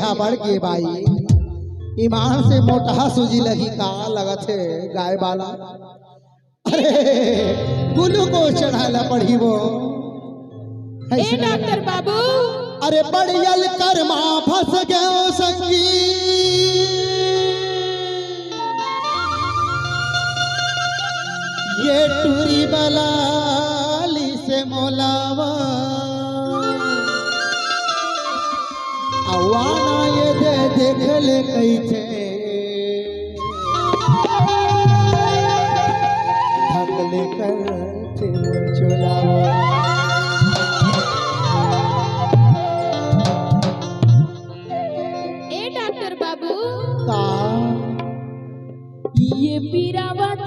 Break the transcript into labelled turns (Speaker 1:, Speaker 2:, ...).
Speaker 1: हा बढ़ के भाई ईमान से मोटा सूजी लगी का लगत है गाय वाला। अरे ग्लूकोज चढ़ाला पड़ी वो
Speaker 2: ए डॉक्टर बाबू।
Speaker 1: अरे बढ़ियल कर्मा फंस गयो संगी ये टूरी बलाली से मोलावा अवाना ये दे देख ले कैसे ढकले कर चुलावा।
Speaker 2: ए डॉक्टर बाबू
Speaker 1: का
Speaker 2: ये पीरावत